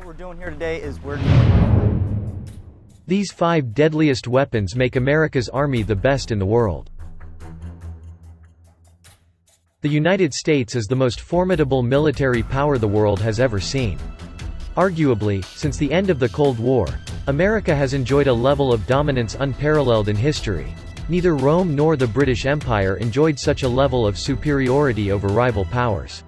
we're doing here today is These 5 deadliest weapons make America's Army the best in the world. The United States is the most formidable military power the world has ever seen. Arguably, since the end of the Cold War, America has enjoyed a level of dominance unparalleled in history. Neither Rome nor the British Empire enjoyed such a level of superiority over rival powers.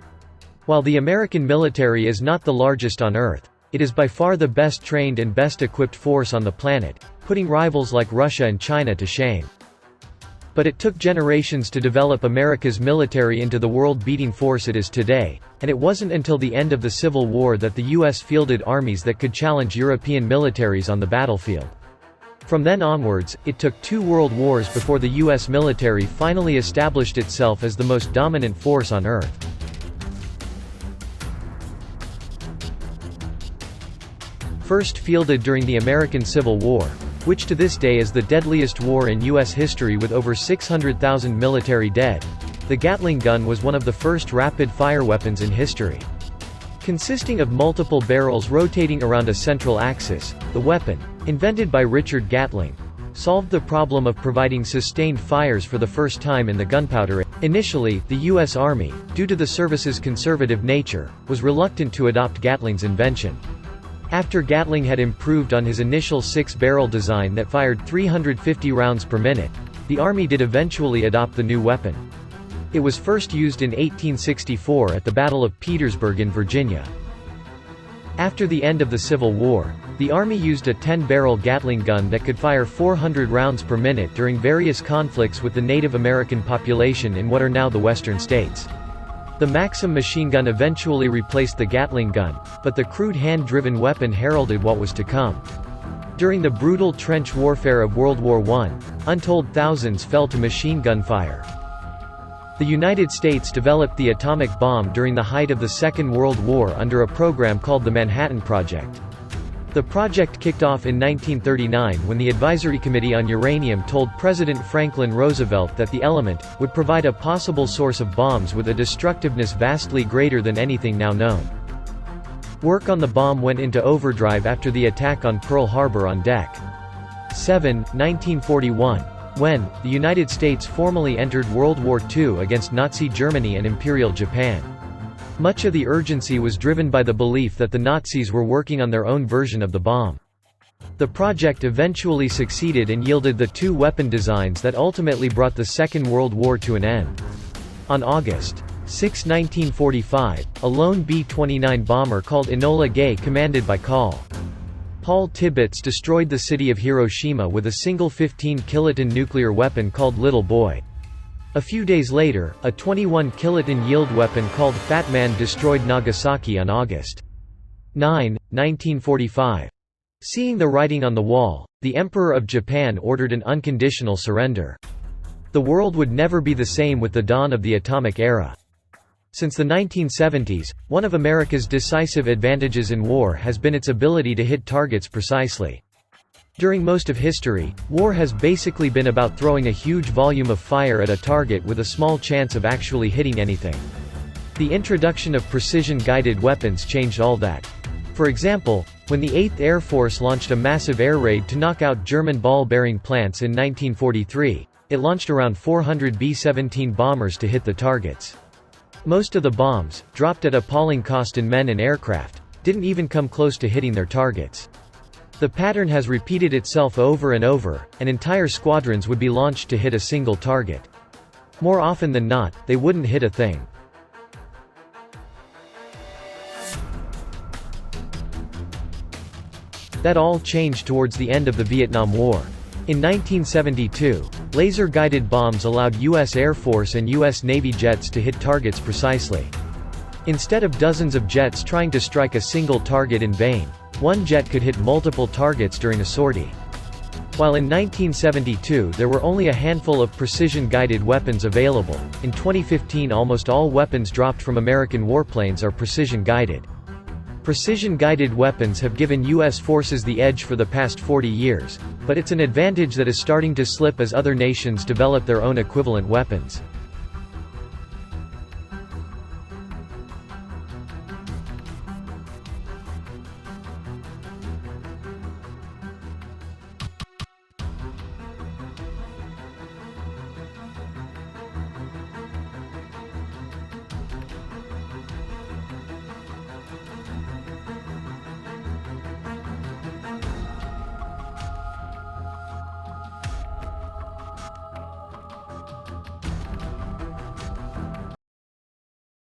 While the American military is not the largest on Earth, it is by far the best trained and best equipped force on the planet, putting rivals like Russia and China to shame. But it took generations to develop America's military into the world-beating force it is today, and it wasn't until the end of the Civil War that the U.S. fielded armies that could challenge European militaries on the battlefield. From then onwards, it took 2 world wars before the U.S. military finally established itself as the most dominant force on Earth. First fielded during the American Civil War, which to this day is the deadliest war in U.S. history with over 600,000 military dead, the Gatling gun was one of the first rapid-fire weapons in history. Consisting of multiple barrels rotating around a central axis, the weapon, invented by Richard Gatling, solved the problem of providing sustained fires for the first time in the gunpowder age. Initially, the U.S. Army, due to the service's conservative nature, was reluctant to adopt Gatling's invention. After Gatling had improved on his initial 6-barrel design that fired 350 rounds per minute, the Army did eventually adopt the new weapon. It was first used in 1864 at the Battle of Petersburg in Virginia. After the end of the Civil War, the Army used a 10-barrel Gatling gun that could fire 400 rounds per minute during various conflicts with the Native American population in what are now the western states. The Maxim machine gun eventually replaced the Gatling gun, but the crude hand-driven weapon heralded what was to come. During the brutal trench warfare of World War I, untold thousands fell to machine gun fire. The United States developed the atomic bomb during the height of the Second World War under a program called the Manhattan Project. The project kicked off in 1939 when the Advisory Committee on Uranium told President Franklin Roosevelt that the element would provide a possible source of bombs with a destructiveness vastly greater than anything now known. Work on the bomb went into overdrive after the attack on Pearl Harbor on Dec. 7, 1941, when the United States formally entered World War II against Nazi Germany and Imperial Japan. Much of the urgency was driven by the belief that the Nazis were working on their own version of the bomb. The project eventually succeeded and yielded the 2 weapon designs that ultimately brought the Second World War to an end. On August 6, 1945, a lone B-29 bomber called Enola Gay, commanded by Col. Paul Tibbets, destroyed the city of Hiroshima with a single 15-kiloton nuclear weapon called Little Boy. A few days later, a 21-kiloton yield weapon called Fat Man destroyed Nagasaki on August 9, 1945. Seeing the writing on the wall, the Emperor of Japan ordered an unconditional surrender. The world would never be the same with the dawn of the atomic era. Since the 1970s, one of America's decisive advantages in war has been its ability to hit targets precisely. During most of history, war has basically been about throwing a huge volume of fire at a target with a small chance of actually hitting anything. The introduction of precision-guided weapons changed all that. For example, when the 8th Air Force launched a massive air raid to knock out German ball-bearing plants in 1943, it launched around 400 B-17 bombers to hit the targets. Most of the bombs, dropped at appalling cost in men and aircraft, didn't even come close to hitting their targets. The pattern has repeated itself over and over, and entire squadrons would be launched to hit a single target. More often than not, they wouldn't hit a thing. That all changed towards the end of the Vietnam War. In 1972, laser-guided bombs allowed U.S. Air Force and U.S. Navy jets to hit targets precisely. Instead of dozens of jets trying to strike a single target in vain, one jet could hit multiple targets during a sortie. While in 1972 there were only a handful of precision-guided weapons available, in 2015 almost all weapons dropped from American warplanes are precision-guided. Precision-guided weapons have given U.S. forces the edge for the past 40 years, but it's an advantage that is starting to slip as other nations develop their own equivalent weapons.